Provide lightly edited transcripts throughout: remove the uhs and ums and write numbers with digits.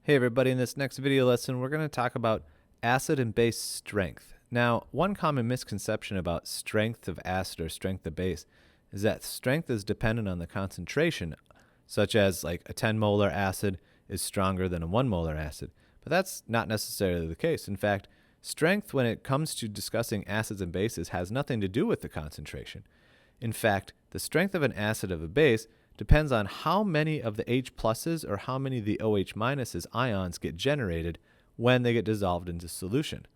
Hey everybody, in this next video lesson we're going to talk about acid and base strength. Now, one common misconception about strength of acid or strength of base is that strength is dependent on the concentration, such as like a 10 molar acid is stronger than a 1 molar acid. But that's not necessarily the case. In fact, strength when it comes to discussing acids and bases has nothing to do with the concentration. In fact, the strength of an acid of a base depends on how many of the H pluses or how many of the OH minuses ions get generated when they get dissolved into solution.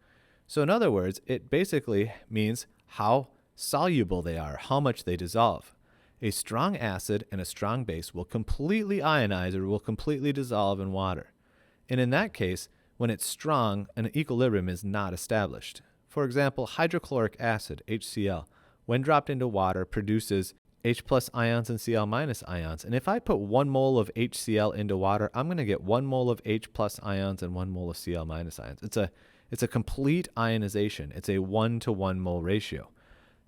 So in other words, it basically means how soluble they are, how much they dissolve. A strong acid and a strong base will completely ionize or will completely dissolve in water. And in that case, when it's strong, an equilibrium is not established. For example, hydrochloric acid, HCl, when dropped into water produces H plus ions and Cl minus ions. And if I put 1 mole of HCl into water, I'm going to get 1 mole of H plus ions and 1 mole of Cl minus ions. It's a complete ionization. It's a 1-to-1 mole ratio.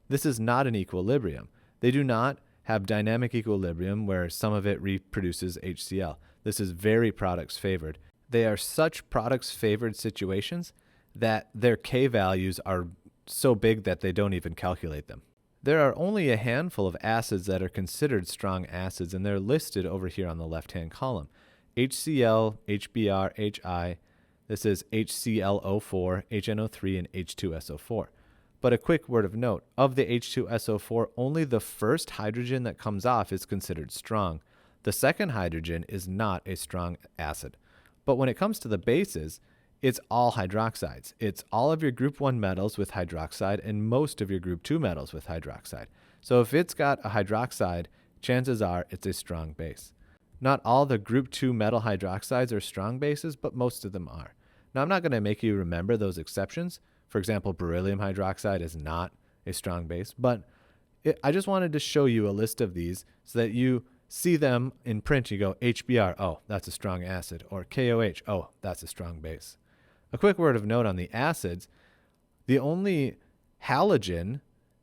This is not an equilibrium. They do not have dynamic equilibrium where some of it reproduces HCl. This is very products favored. They are such products favored situations that their K values are so big that they don't even calculate them. There are only a handful of acids that are considered strong acids, and they're listed over here on the left-hand column. HCl, HBr, HI, this is HClO4, HNO3, and H2SO4. But a quick word of note, of the H2SO4, only the first hydrogen that comes off is considered strong. The second hydrogen is not a strong acid. But when it comes to the bases, it's all hydroxides. It's all of your group 1 metals with hydroxide and most of your group 2 metals with hydroxide. So if it's got a hydroxide, chances are it's a strong base. Not all the group 2 metal hydroxides are strong bases, but most of them are. Now, I'm not going to make you remember those exceptions. For example, beryllium hydroxide is not a strong base, but I just wanted to show you a list of these so that you see them in print. You go, HBr, oh, that's a strong acid, or KOH, oh, that's a strong base. A quick word of note on the acids, the only halogen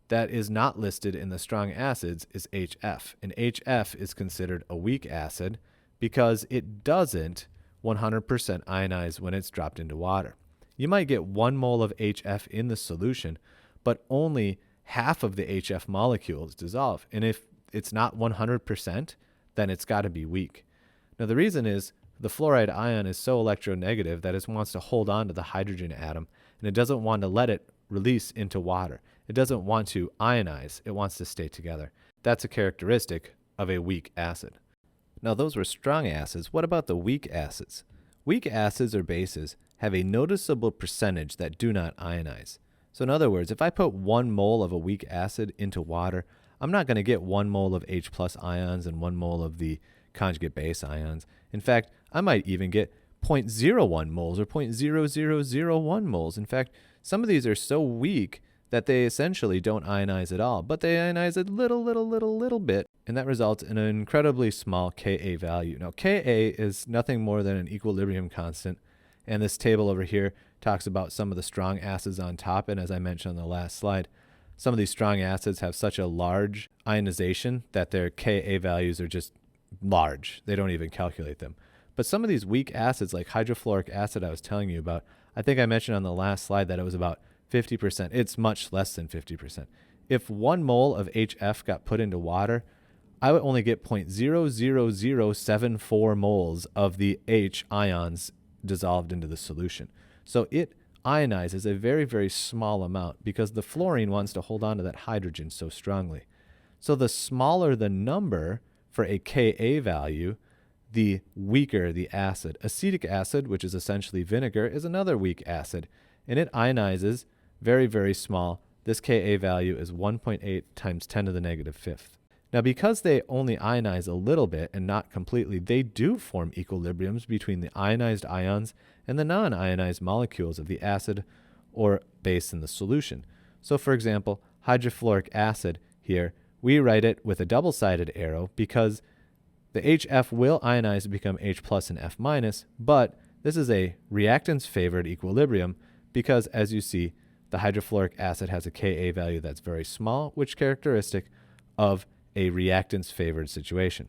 that is not listed in the strong acids is HF, and HF is considered a weak acid because it doesn't 100% ionize when it's dropped into water. You might get 1 mole of HF in the solution, but only half of the HF molecules dissolve, and if it's not 100%, then it's got to be weak. Now the reason is the fluoride ion is so electronegative that it wants to hold on to the hydrogen atom, and it doesn't want to let it release into water. It doesn't want to ionize. It wants to stay together. That's a characteristic of a weak acid. Now those were strong acids. What about the weak acids? Weak acids or bases have a noticeable percentage that do not ionize. So in other words, if I put 1 mole of a weak acid into water, I'm not going to get 1 mole of H plus ions and 1 mole of the conjugate base ions. In fact, I might even get 0.01 moles or 0.0001 moles. In fact, some of these are so weak that they essentially don't ionize at all, but they ionize a little bit, and that results in an incredibly small Ka value. Now, Ka is nothing more than an equilibrium constant, and this table over here talks about some of the strong acids on top, and as I mentioned on the last slide, some of these strong acids have such a large ionization that their Ka values are just large. They don't even calculate them. But some of these weak acids, like hydrofluoric acid I was telling you about, I think I mentioned on the last slide that it was about 50%. It's much less than 50%. If 1 mole of HF got put into water, I would only get 0.00074 moles of the H ions dissolved into the solution. So it ionizes a very, very small amount because the fluorine wants to hold on to that hydrogen so strongly. So the smaller the number for a Ka value, the weaker the acid. Acetic acid, which is essentially vinegar, is another weak acid, and it ionizes very, very small. This Ka value is 1.8 times 10 to the negative fifth. Now, because they only ionize a little bit and not completely, they do form equilibriums between the ionized ions and the non-ionized molecules of the acid or base in the solution. So, for example, hydrofluoric acid here, we write it with a double-sided arrow because the HF will ionize to become H plus and F minus, but this is a reactants-favored equilibrium because, as you see, the hydrofluoric acid has a Ka value that's very small, which is characteristic of a reactants-favored situation.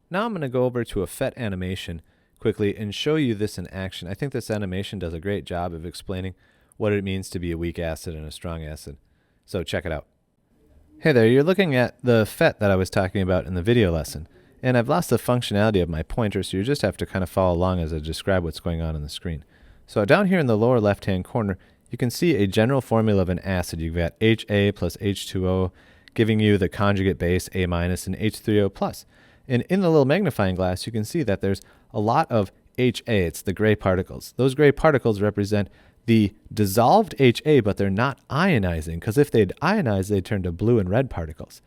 Now I'm going to go over to a PhET animation quickly and show you this in action. I think this animation does a great job of explaining what it means to be a weak acid and a strong acid. So check it out. Hey there, you're looking at the FET that I was talking about in the video lesson. And I've lost the functionality of my pointer, so you just have to kind of follow along as I describe what's going on the screen. So down here in the lower left-hand corner, you can see a general formula of an acid. You've got HA plus H2O, giving you the conjugate base A minus and H3O plus. And in the little magnifying glass, you can see that there's a lot of HA. It's the gray particles. Those gray particles represent the dissolved HA, but they're not ionizing, because if they'd ionize, they'd turn to blue and red particles.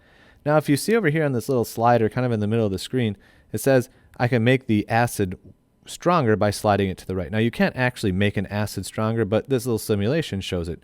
Now, if you see over here on this little slider, kind of in the middle of the screen, it says I can make the acid stronger by sliding it to the right. Now, you can't actually make an acid stronger, but this little simulation shows it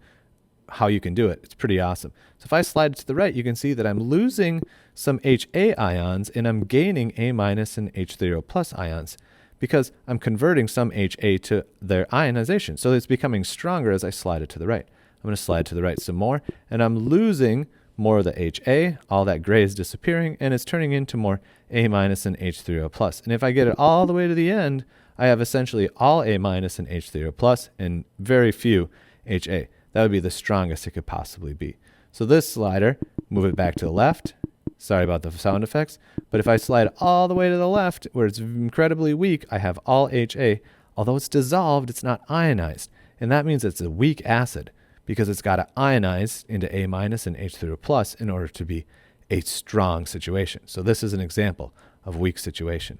how you can do it. It's pretty awesome. So if I slide it to the right, you can see that I'm losing some HA ions and I'm gaining A minus and H3O plus ions because I'm converting some HA to their ionization. So it's becoming stronger as I slide it to the right. I'm going to slide to the right some more, and I'm losing more of the HA. All that gray is disappearing, and it's turning into more A minus and H3O plus. And if I get it all the way to the end, I have essentially all A minus and H3O plus and very few HA. That would be the strongest it could possibly be. So this slider, move it back to the left. Sorry about the sound effects. But if I slide all the way to the left, where it's incredibly weak, I have all HA. Although it's dissolved, it's not ionized. And that means it's a weak acid because it's got to ionize into A minus and H3O plus in order to be a strong situation. So this is an example of weak situation.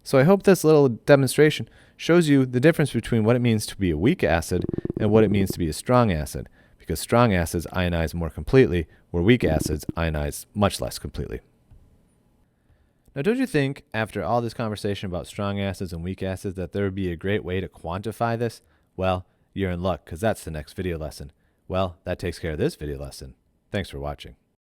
So I hope this little demonstration shows you the difference between what it means to be a weak acid and what it means to be a strong acid, because strong acids ionize more completely, where weak acids ionize much less completely. Now, don't you think, after all this conversation about strong acids and weak acids, that there would be a great way to quantify this? Well, you're in luck, because that's the next video lesson. Well, that takes care of this video lesson. Thanks for watching.